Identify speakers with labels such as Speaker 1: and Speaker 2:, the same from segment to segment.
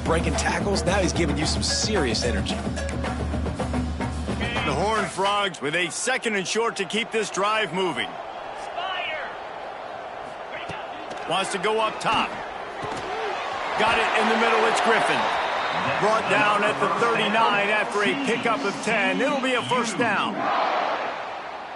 Speaker 1: breaking tackles. Now he's giving you some serious energy.
Speaker 2: The Horned Frogs with a 2nd and short to keep this drive moving. Wants to go up top. Got it in the middle. It's Griffin. Brought down at the 39 after a pickup of 10. It'll be a first down.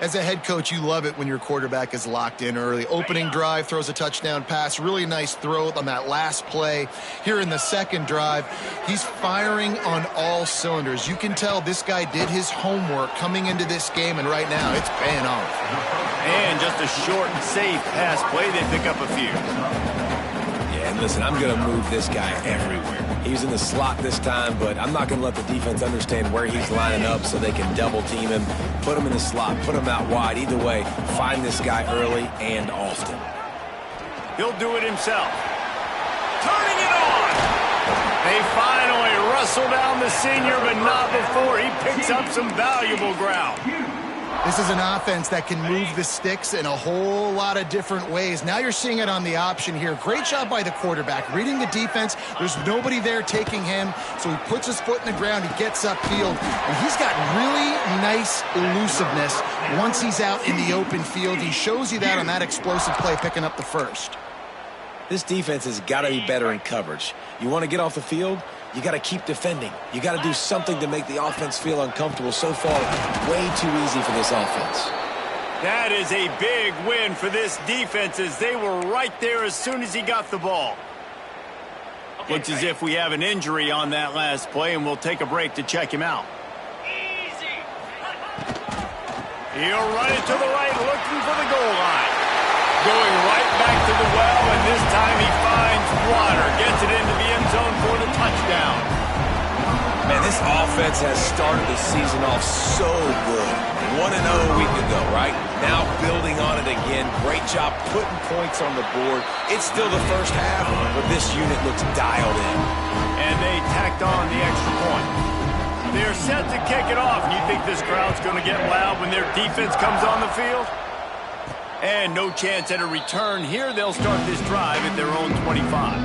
Speaker 3: As a head coach, you love it when your quarterback is locked in early. Opening drive, throws a touchdown pass. Really nice throw on that last play. Here in the second drive, he's firing on all cylinders. You can tell this guy did his homework coming into this game, and right now it's paying off.
Speaker 2: And just a short and safe pass play. They pick up a few.
Speaker 1: Yeah, and listen, I'm going to move this guy everywhere. He's in the slot this time, but I'm not going to let the defense understand where he's lining up so they can double team him, put him in the slot, put him out wide. Either way, find this guy early and often.
Speaker 2: He'll do it himself. Turning it on. They finally wrestle down the senior, but not before he picks up some valuable ground.
Speaker 3: This is an offense that can move the sticks in a whole lot of different ways. Now you're seeing it on the option here. Great job by the quarterback. Reading the defense, there's nobody there taking him, so he puts his foot in the ground, he gets upfield, and he's got really nice elusiveness once he's out in the open field. He shows you that on that explosive play, picking up the first.
Speaker 1: This defense has got to be better in coverage. You want to get off the field? You got to keep defending. You got to do something to make the offense feel uncomfortable. So far, way too easy for this offense.
Speaker 2: That is a big win for this defense as they were right there as soon as he got the ball. Looks as if we have an injury on that last play, and we'll take a break to check him out. He'll run it to the right, looking for the goal line. Going right back to the well, and this time he finds water. Gets it into the end zone for the touchdown.
Speaker 1: Man, this offense has started the season off so good. 1-0 a week ago, right? Now building on it again. Great job putting points on the board. It's still the first half, but this unit looks dialed in.
Speaker 2: And they tacked on the extra point. They're set to kick it off. You think this crowd's going to get loud when their defense comes on the field? And no chance at a return here. They'll start this drive at their own 25.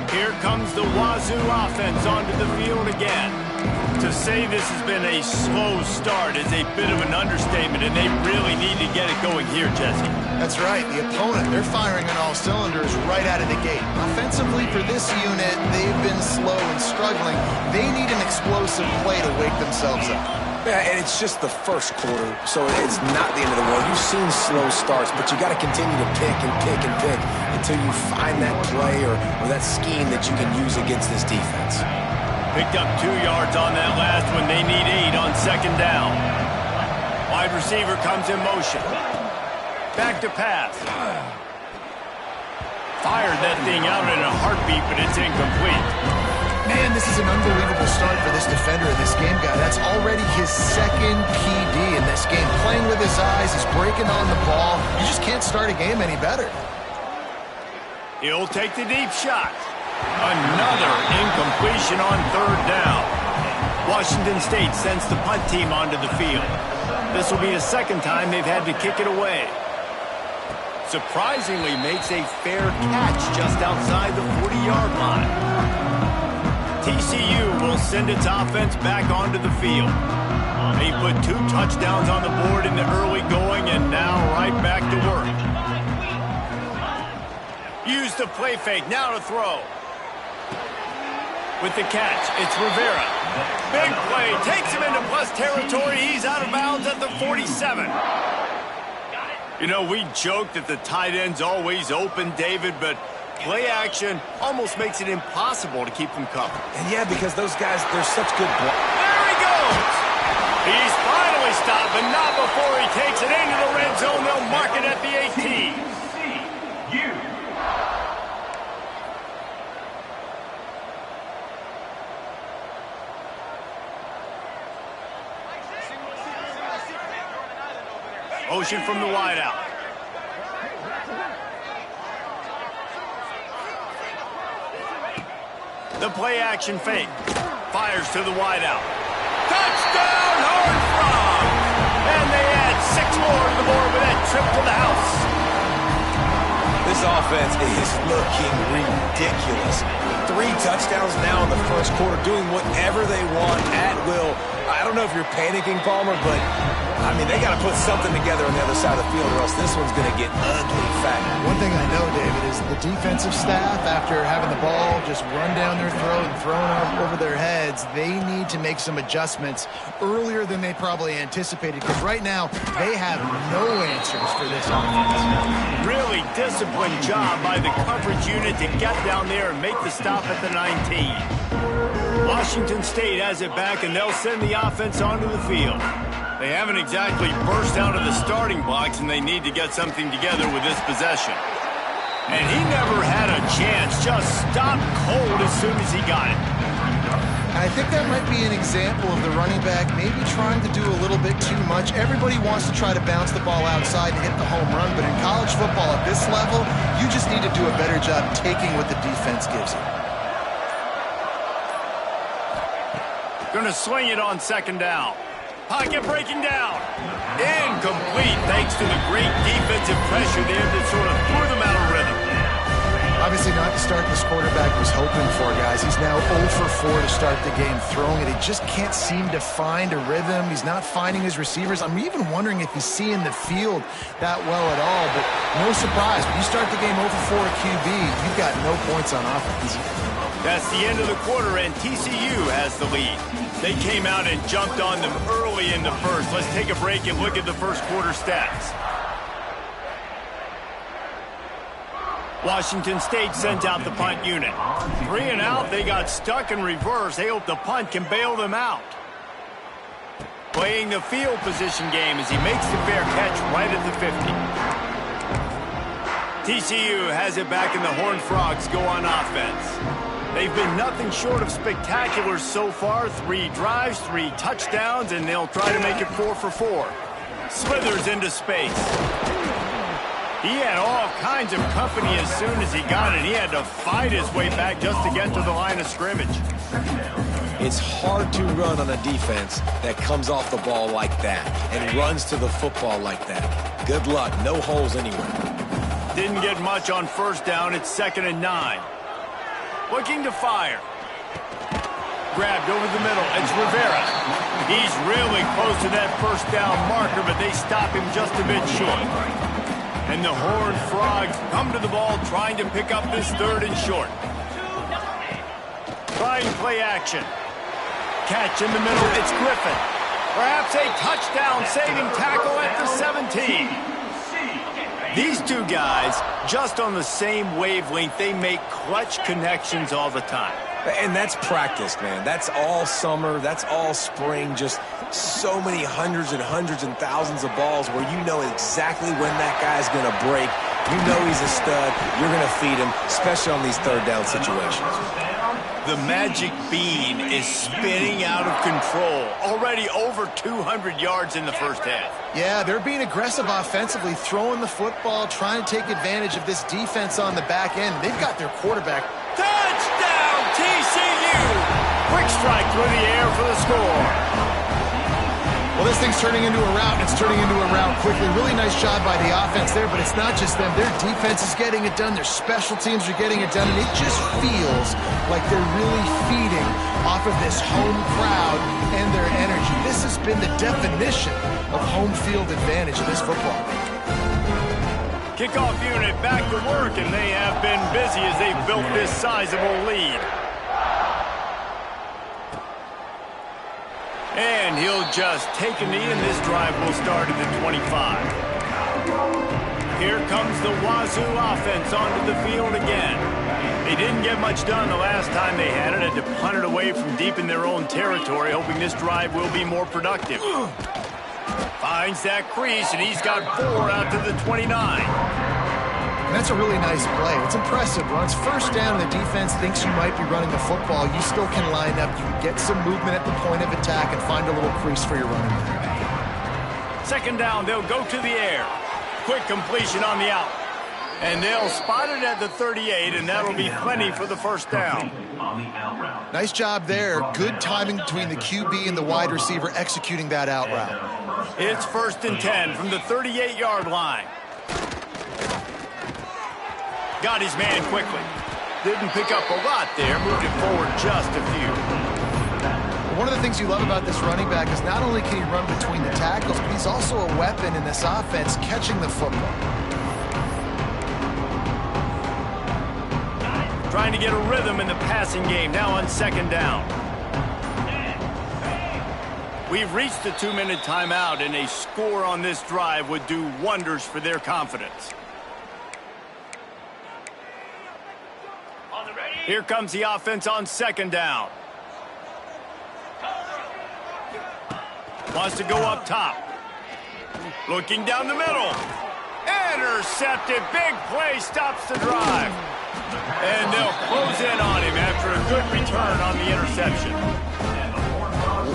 Speaker 2: Here comes the Wazoo offense onto the field again. To say this has been a slow start is a bit of an understatement, and they really need to get it going here, Jesse.
Speaker 3: That's right. The opponent, they're firing on all cylinders right out of the gate. Offensively for this unit, they've been slow and struggling. They need an explosive play to wake themselves up.
Speaker 1: Yeah, and it's just the first quarter, so it's not the end of the world. You've seen slow starts, but you got to continue to pick and pick and pick until you find that play or that scheme that you can use against this defense.
Speaker 2: Picked up 2 yards on that last one. They need 8 on second down. Wide receiver comes in motion. Back to pass. Fired that thing out in a heartbeat, but it's incomplete.
Speaker 3: Man, this is an unbelievable start for this defender in this game, guy. That's already his second PD in this game. Playing with his eyes, he's breaking on the ball. You just can't start a game any better.
Speaker 2: He'll take the deep shot. Another incompletion on third down. Washington State sends the punt team onto the field. This will be the second time they've had to kick it away. Surprisingly makes a fair catch just outside the 40-yard line. TCU will send its offense back onto the field. They put 2 touchdowns on the board in the early going, and now right back to work. Use the play fake, now to throw. With the catch, it's Rivera. Big play, takes him into plus territory. He's out of bounds at the 47. You know, we joke that the tight end's always open, David, but play action almost makes it impossible to keep them covered.
Speaker 1: And yeah, because those guys, they're such good blocks.
Speaker 2: There he goes! He's finally stopped, but not before he takes it into the red zone. They'll mark it at the 18. Motion from the wideout. The play action fake. Fires to the wideout. Touchdown, Horned Frogs! And they add 6 more to the board with that trip to the house.
Speaker 1: This offense is looking ridiculous. 3 touchdowns now in the first quarter, doing whatever they want at will. I don't know if you're panicking, Palmer, but, I mean, they got to put something together on the other side of the field or else this one's going to get ugly fat.
Speaker 3: One thing I know, David, is the defensive staff, after having the ball just run down their throat and thrown over their heads, they need to make some adjustments earlier than they probably anticipated, because right now they have no answers for this offense.
Speaker 2: Really disciplined job by the coverage unit to get down there and make the stop at the 19. Washington State has it back, and they'll send the offense onto the field. They haven't exactly burst out of the starting blocks, and they need to get something together with this possession. And he never had a chance, just stopped cold as soon as he got it.
Speaker 3: I think that might be an example of the running back maybe trying to do a little bit too much. Everybody wants to try to bounce the ball outside and hit the home run, but in college football at this level, you just need to do a better job taking what the defense gives you.
Speaker 2: Going to swing it on second down. Pocket breaking down. Incomplete thanks to the great defensive pressure there that sort of threw them out of rhythm.
Speaker 3: Obviously not the start this quarterback was hoping for, guys. He's now 0 for 4 to start the game throwing it. He just can't seem to find a rhythm. He's not finding his receivers. I'm even wondering if he's seeing the field that well at all, but no surprise. When you start the game 0 for 4 at QB, you've got no points on offense.
Speaker 2: That's the end of the quarter, and TCU has the lead. They came out and jumped on them early in the first. Let's take a break and look at the first quarter stats. Washington State sends out the punt unit. 3 and out, they got stuck in reverse. They hope the punt can bail them out. Playing the field position game as he makes the fair catch right at the 50. TCU has it back, and the Horned Frogs go on offense. They've been nothing short of spectacular so far. 3 drives, 3 touchdowns, and they'll try to make it 4 for 4. Slithers into space. He had all kinds of company as soon as he got it. He had to fight his way back just to get to the line of scrimmage.
Speaker 1: It's hard to run on a defense that comes off the ball like that and runs to the football like that. Good luck. No holes anywhere.
Speaker 2: Didn't get much on first down. It's 2nd and 9. Looking to fire. Grabbed over the middle. It's Rivera. He's really close to that first down marker, but they stop him just a bit short. And the Horned Frogs come to the ball trying to pick up this 3rd and short. Trying play action. Catch in the middle. It's Griffin. Perhaps a touchdown-saving tackle at the 17. These two guys, just on the same wavelength, they make clutch connections all the time.
Speaker 1: And that's practice, man. That's all summer. That's all spring. Just so many hundreds and thousands of balls where you know exactly when that guy's going to break. You know he's a stud. You're going to feed him, especially on these 3rd down situations.
Speaker 2: The magic bean is spinning out of control. Already over 200 yards in the first half.
Speaker 3: Yeah, they're being aggressive offensively, throwing the football, trying to take advantage of this defense on the back end. They've got their quarterback.
Speaker 2: Touchdown, TCU! Quick strike through the air for the score.
Speaker 3: Well, this thing's turning into a rout, and it's turning into a rout quickly. Really nice job by the offense there, but it's not just them. Their defense is getting it done. Their special teams are getting it done, and it just feels like they're really feeding off of this home crowd and their energy. This has been the definition of home field advantage in this football.
Speaker 2: Kickoff unit back to work, and they have been busy as they've built this sizable lead. And he'll just take a knee, and this drive will start at the 25. Here comes the Wazoo offense onto the field again. They didn't get much done the last time they had it. Had to punt it away from deep in their own territory, hoping this drive will be more productive. Finds that crease, and he's got 4 out to the 29.
Speaker 3: And that's a really nice play. It's impressive. When it's first down, the defense thinks you might be running the football. You still can line up. You can get some movement at the point of attack and find a little crease for your running back.
Speaker 2: 2nd down, they'll go to the air. Quick completion on the out. And they'll spot it at the 38, and that'll be plenty for the first down.
Speaker 3: Nice job there. Good timing between the QB and the wide receiver executing that out route.
Speaker 2: It's 1st and 10 from the 38-yard line. Got his man quickly. Didn't pick up a lot there. Moved it forward just a few.
Speaker 3: One of the things you love about this running back is not only can he run between the tackles, but he's also a weapon in this offense catching the football.
Speaker 2: Trying to get a rhythm in the passing game now on second down. We've reached the 2-minute timeout, and a score on this drive would do wonders for their confidence. Here comes the offense on second down. Wants to go up top. Looking down the middle. Intercepted. Big play stops the drive. And they'll close in on him after a good return on the interception.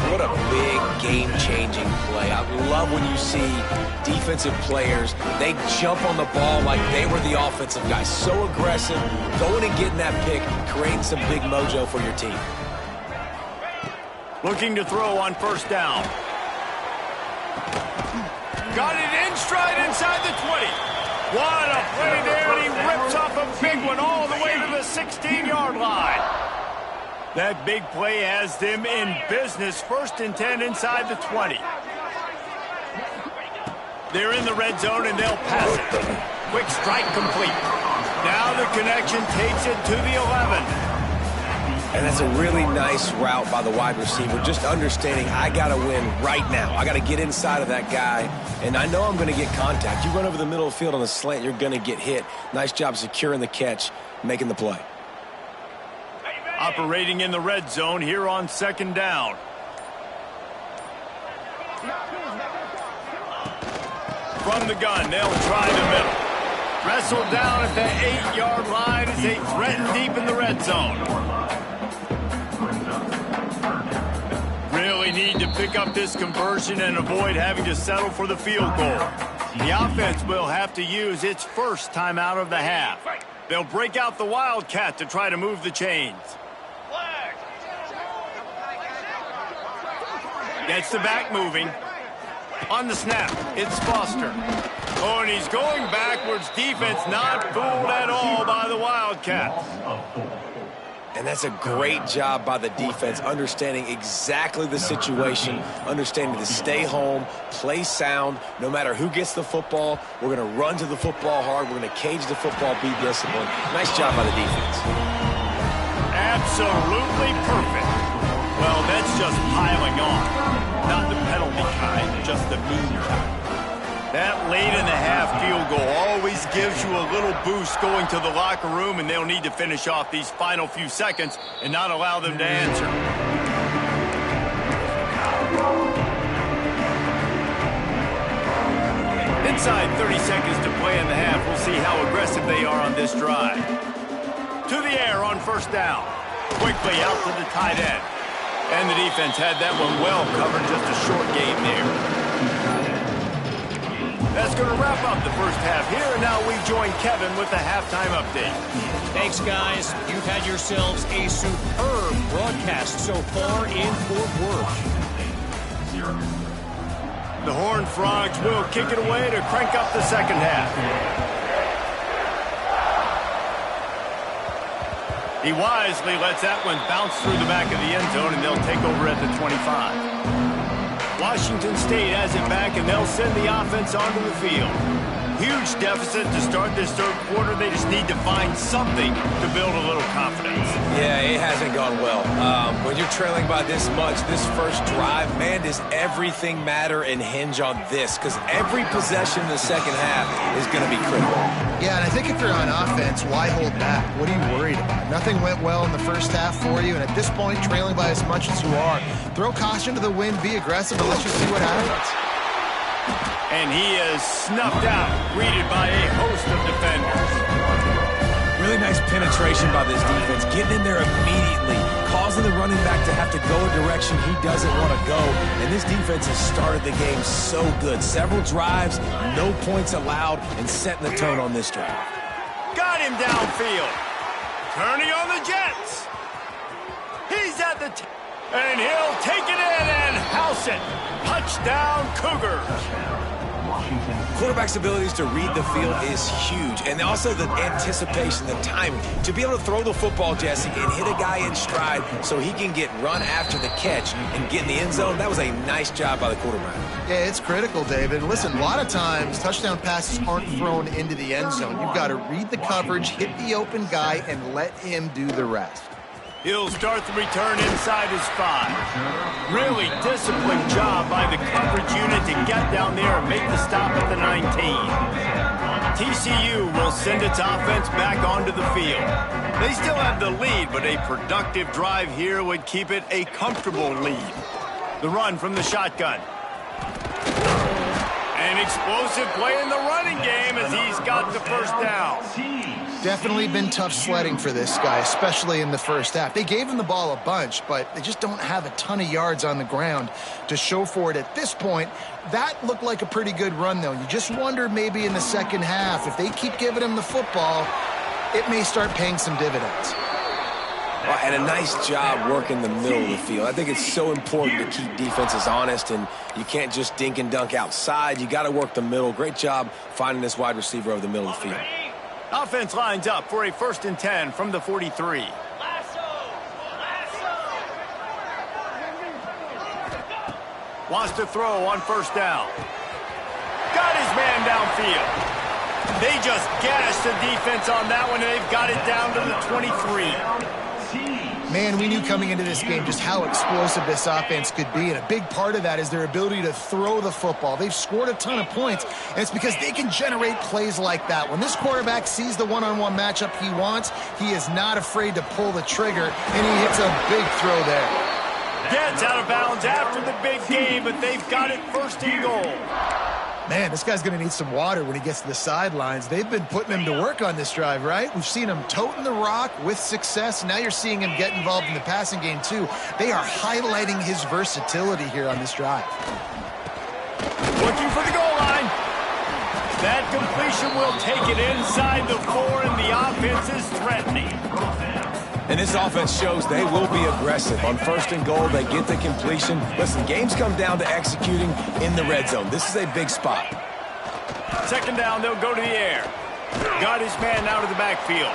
Speaker 1: What a big game-changing play. I love when you see defensive players, they jump on the ball like they were the offensive guys. So aggressive, going and getting that pick, creating some big mojo for your team.
Speaker 2: Looking to throw on first down. Got it in stride inside the 20. What a play there, and he rips off a big one all the way to the 16-yard line. That big play has them in business. 1st and 10 inside the 20. They're in the red zone, and they'll pass it. Quick strike complete. Now the connection takes it to the 11.
Speaker 1: And that's a really nice route by the wide receiver, just understanding I got to win right now. I got to get inside of that guy, and I know I'm going to get contact. You run over the middle of the field on the slant, you're going to get hit. Nice job securing the catch, making the play.
Speaker 2: Operating in the red zone here on second down. From the gun, they'll try the middle. Wrestled down at the 8-yard line as they threaten deep in the red zone. Really need to pick up this conversion and avoid having to settle for the field goal. The offense will have to use its first timeout of the half. They'll break out the Wildcat to try to move the chains. Gets the back moving. On the snap, it's Foster. Oh, and he's going backwards. Defense not fooled at all by the Wildcats.
Speaker 1: And that's a great job by the defense, understanding exactly the situation, understanding to stay home, play sound. No matter who gets the football, we're going to run to the football hard. We're going to cage the football, be disciplined. Nice job by the defense.
Speaker 2: Absolutely perfect. Well, that's just piling on. Not the penalty kind, just the mean kind. That late in the half field goal always gives you a little boost going to the locker room, and they'll need to finish off these final few seconds and not allow them to answer. Inside 30 seconds to play in the half. We'll see how aggressive they are on this drive. To the air on first down. Quickly out to the tight end. And the defense had that one well covered, just a short game there. That's going to wrap up the first half here, and now we join Kevin with the halftime update.
Speaker 4: Thanks, guys. You've had yourselves a superb broadcast so far in Fort Worth.
Speaker 2: The Horned Frogs will kick it away to crank up the second half. He wisely lets that one bounce through the back of the end zone, and they'll take over at the 25. Washington State has it back, and they'll send the offense onto the field. Huge deficit to start this third quarter. They just need to find something to build a little confidence.
Speaker 1: Yeah, it hasn't gone well. When you're trailing by this much, this first drive, man, does everything matter and hinge on this? Because every possession in the second half is going to be critical.
Speaker 3: Yeah, and I think if you're on offense, why hold back? What are you worried about? Nothing went well in the first half for you, and at this point, trailing by as much as you are, throw caution to the wind, be aggressive, and let's just see what happens.
Speaker 2: And he is snuffed out, greeted by a host of defenders.
Speaker 1: Really nice penetration by this defense, getting in there immediately, causing the running back to have to go a direction he doesn't want to go. And this defense has started the game so good. Several drives, no points allowed, and setting the tone on this drive.
Speaker 2: Got him downfield. Turning on the Jets. He's at the and he'll take it in and house it. Touchdown, Cougars.
Speaker 1: Quarterback's abilities to read the field is huge, and also the anticipation, the timing. To be able to throw the football, Jesse, and hit a guy in stride so he can get run after the catch and get in the end zone, that was a nice job by the quarterback.
Speaker 3: Yeah, it's critical, David. Listen, a lot of times touchdown passes aren't thrown into the end zone. You've got to read the coverage, hit the open guy, and let him do the rest.
Speaker 2: He'll start the return inside his 5. Really disciplined job by the coverage unit to get down there and make the stop at the 19. TCU will send its offense back onto the field. They still have the lead, but a productive drive here would keep it a comfortable lead. The run from the shotgun. An explosive play in the running game as he's got the first down.
Speaker 3: Definitely been tough sledding for this guy, especially in the first half. They gave him the ball a bunch, but they just don't have a ton of yards on the ground to show for it at this point. That looked like a pretty good run, though. You just wonder maybe in the second half, if they keep giving him the football, it may start paying some dividends.
Speaker 1: And a nice job working the middle of the field. I think it's so important to keep defenses honest, and you can't just dink and dunk outside. You got to work the middle. Great job finding this wide receiver over the middle of the field.
Speaker 2: Offense lines up for a 1st and 10 from the 43. Wants to throw on 1st down. Got his man downfield. They just gashed the defense on that one, and they've got it down to the 23.
Speaker 3: Man, we knew coming into this game just how explosive this offense could be, and a big part of that is their ability to throw the football. They've scored a ton of points, and it's because they can generate plays like that. When this quarterback sees the one-on-one matchup he wants, he is not afraid to pull the trigger, and he hits a big throw there.
Speaker 2: Gets out of bounds after the big game, but they've got it 1st and goal.
Speaker 3: Man, this guy's going to need some water when he gets to the sidelines. They've been putting him to work on this drive, right? We've seen him toting the rock with success. Now you're seeing him get involved in the passing game, too. They are highlighting his versatility here on this drive.
Speaker 2: Looking for the goal line. That completion will take it inside the 4, and the offense is threatening.
Speaker 1: And this offense shows they will be aggressive. On 1st and goal, they get the completion. Listen, games come down to executing in the red zone. This is a big spot.
Speaker 2: 2nd down, they'll go to the air. Got his man out of the backfield.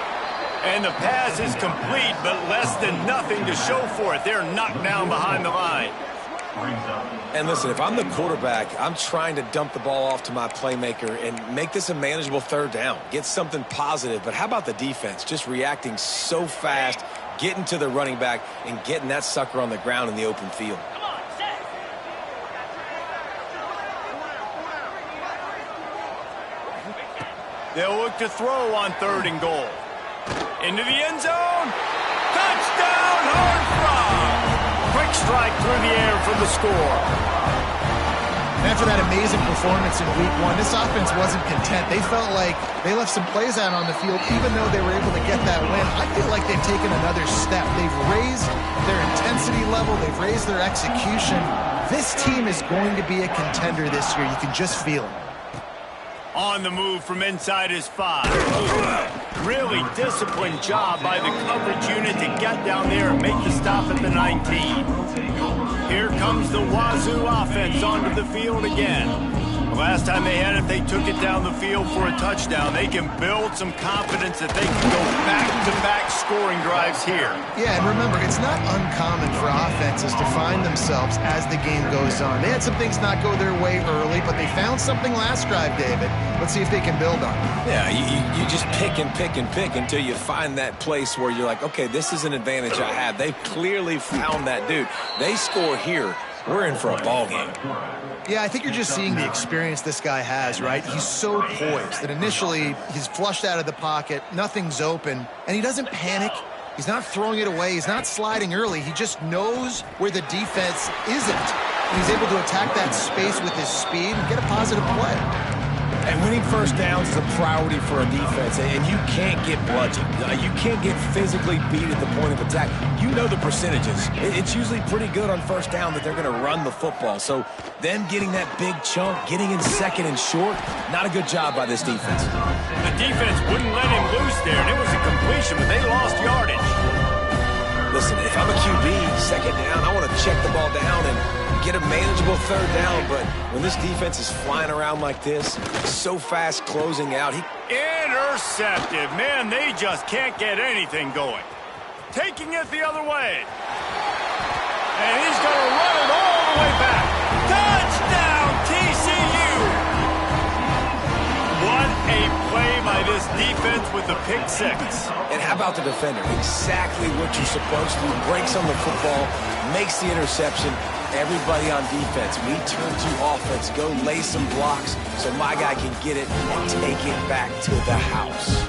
Speaker 2: And the pass is complete, but less than nothing to show for it. They're knocked down behind the line.
Speaker 1: And listen, if I'm the quarterback, I'm trying to dump the ball off to my playmaker and make this a manageable 3rd down. Get something positive. But how about the defense? Just reacting so fast, getting to the running back, and getting that sucker on the ground in the open field.
Speaker 2: They'll look to throw on 3rd and goal. Into the end zone. Touchdown, Hornsby! Quick strike through the air for the score.
Speaker 3: After that amazing performance in Week 1, this offense wasn't content. They felt like they left some plays out on the field, even though they were able to get that win. I feel like they've taken another step. They've raised their intensity level. They've raised their execution. This team is going to be a contender this year. You can just feel it.
Speaker 2: On the move from inside his 5. Really disciplined job by the coverage unit to get down there and make the stop at the 19. Here comes the Wazoo offense onto the field again. Last time they had it, they took it down the field for a touchdown. They can build some confidence that they can go back-to-back scoring drives here.
Speaker 3: Yeah, and remember, it's not uncommon for offenses to find themselves as the game goes on. They had some things not go their way early, but they found something last drive, David. Let's see if they can build on it.
Speaker 1: Yeah, you just pick and pick and pick until you find that place where you're like, okay, this is an advantage I have. They've clearly found that dude. They score here. We're in for a ball game.
Speaker 3: Yeah, I think you're just seeing the experience this guy has, right? He's so poised that initially he's flushed out of the pocket, nothing's open, and he doesn't panic. He's not throwing it away. He's not sliding early. He just knows where the defense isn't. And he's able to attack that space with his speed and get a positive play.
Speaker 1: And winning 1st downs is a priority for a defense, and you can't get bludgeoned. You can't get physically beat at the point of attack. You know the percentages. It's usually pretty good on 1st down that they're going to run the football. So them getting that big chunk, getting in 2nd and short, not a good job by this defense.
Speaker 2: The defense wouldn't let him loose there, and it was a completion, but they lost yardage.
Speaker 1: Listen, if I'm a QB, second down, I want to check the ball down and get a manageable third down. But when this defense is flying around like this, so fast closing out,
Speaker 2: Intercepted. Man, they just can't get anything going. Taking it the other way. And he's going to run it all the way back. Touchdown, TCU! What a play by this defense with the pick six.
Speaker 1: And how about the defender? Exactly what you're supposed to do. Breaks on the football, makes the interception. Everybody on defense, we turn to offense. Go lay some blocks so my guy can get it and take it back to the house.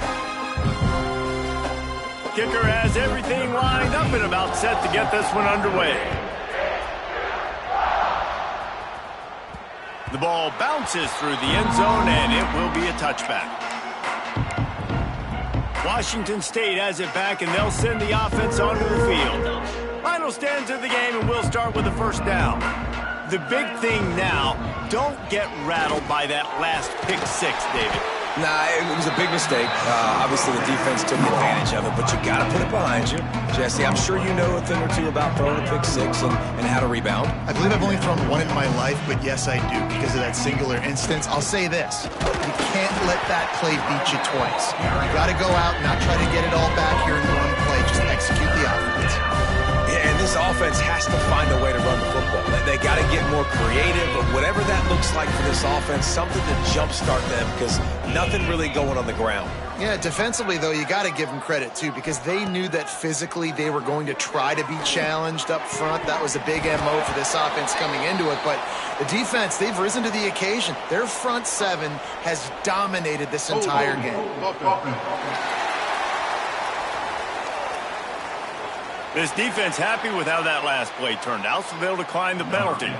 Speaker 2: Kicker has everything lined up and about set to get this one underway. The ball bounces through the end zone, and it will be a touchback. Washington State has it back, and they'll send the offense onto the field. Final stanza of the game, and we'll start with the first down. The big thing now, don't get rattled by that last pick six, David.
Speaker 1: Nah, it was a big mistake. Obviously, the defense took advantage of it, but you got to put it behind you. Jesse, I'm sure you know a thing or two about throwing a pick six and how to rebound.
Speaker 3: I believe I've only thrown one in my life, but yes, I do, because of that singular instance. I'll say this. You can't let that play beat you twice. You got to go out, not try to get it all back here in one play. Just execute the offense.
Speaker 1: Yeah, and this offense has to find a way to run the football. They got to get more creative, but whatever that looks like for this offense, something to jumpstart them, because nothing really going on the ground.
Speaker 3: Yeah, defensively, though, you got to give them credit, too, because they knew that physically they were going to try to be challenged up front. That was a big MO for this offense coming into it. But the defense, they've risen to the occasion. Their front seven has dominated this entire game.
Speaker 2: This defense happy with how that last play turned out, so they'll decline the penalty.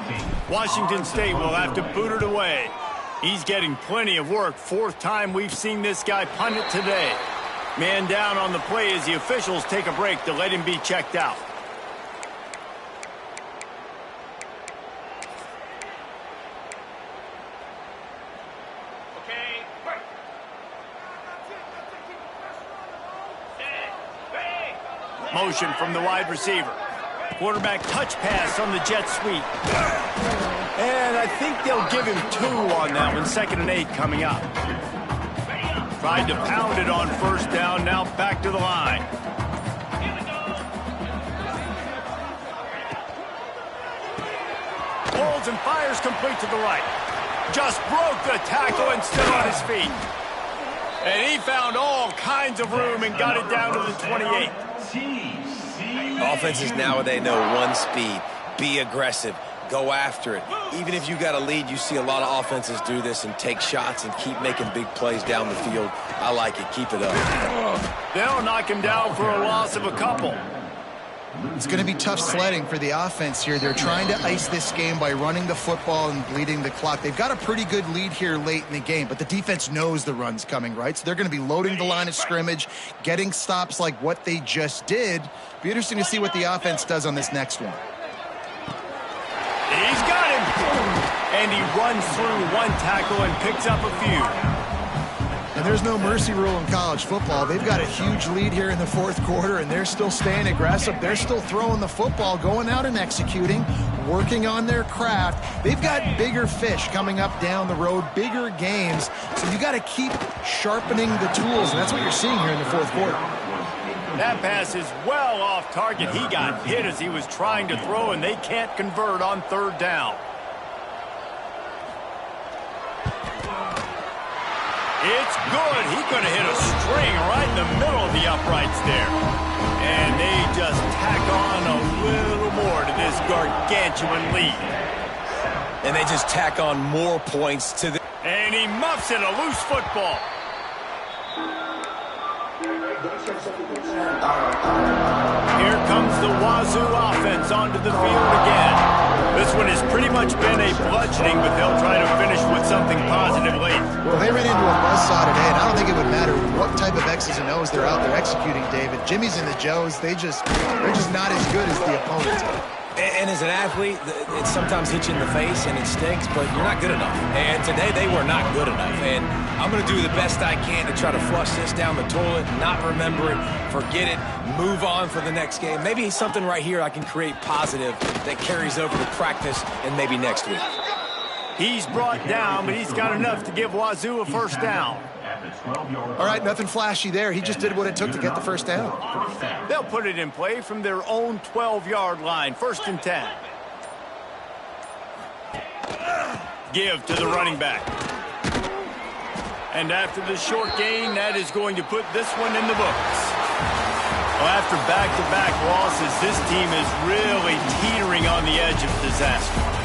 Speaker 2: Washington State will have to boot it away. He's getting plenty of work. Fourth time we've seen this guy punt it today. Man down on the play as the officials take a break to let him be checked out. Motion from the wide receiver. Quarterback touch pass on the jet sweep. And I think they'll give him 2 on that one. 2nd and 8 coming up. Tried to pound it on first down. Now back to the line. Holds and fires complete to the right. Just broke the tackle and still on his feet. And he found all kinds of room and got it down to the 28.
Speaker 1: Offenses nowadays know one speed. Be aggressive. Go after it. Even if you got a lead, you see a lot of offenses do this and take shots and keep making big plays down the field. I like it. Keep it up.
Speaker 2: They'll knock him down for a loss of a couple.
Speaker 3: It's going to be tough sledding for the offense here. They're trying to ice this game by running the football and bleeding the clock. They've got a pretty good lead here late in the game, but the defense knows the run's coming, right? So they're going to be loading the line of scrimmage, getting stops like what they just did. Be interesting to see what the offense does on this next one.
Speaker 2: He's got him. And he runs through one tackle and picks up a few.
Speaker 3: And there's no mercy rule in college football. They've got a huge lead here in the fourth quarter, and they're still staying aggressive. They're still throwing the football, going out and executing, working on their craft. They've got bigger fish coming up down the road, bigger games. So you got to keep sharpening the tools, and that's what you're seeing here in the fourth quarter.
Speaker 2: That pass is well off target. He got hit as he was trying to throw, and they can't convert on third down. It's good. He could have hit a string right in the middle of the uprights there. And they just tack on a little more to this gargantuan lead.
Speaker 1: And they just tack on more points to the...
Speaker 2: And he muffs it, a loose football. Here comes the Wazoo offense onto the field again. This one has pretty much been a bludgeoning, but they'll try to finish with something positive late.
Speaker 3: Well, they ran into a buzzsaw today, and I don't think it would matter what type of X's and O's they're out there executing, David. Jimmy's and the Joes, they're just not as good as the opponents.
Speaker 1: And as an athlete, it sometimes hits you in the face and it stinks, but you're not good enough. And today they were not good enough. And I'm going to do the best I can to try to flush this down the toilet, not remember it, forget it, move on for the next game. Maybe something right here I can create positive that carries over to practice and maybe next week.
Speaker 2: He's brought down, but he's got enough to give Wazoo a first down.
Speaker 3: All right, nothing flashy there. He just did what it took to get the first down.
Speaker 2: They'll put it in play from their own 12-yard line, 1st and 10. Give to the running back. And after the short gain, that is going to put this one in the books. Well, after back-to-back losses, this team is really teetering on the edge of disaster.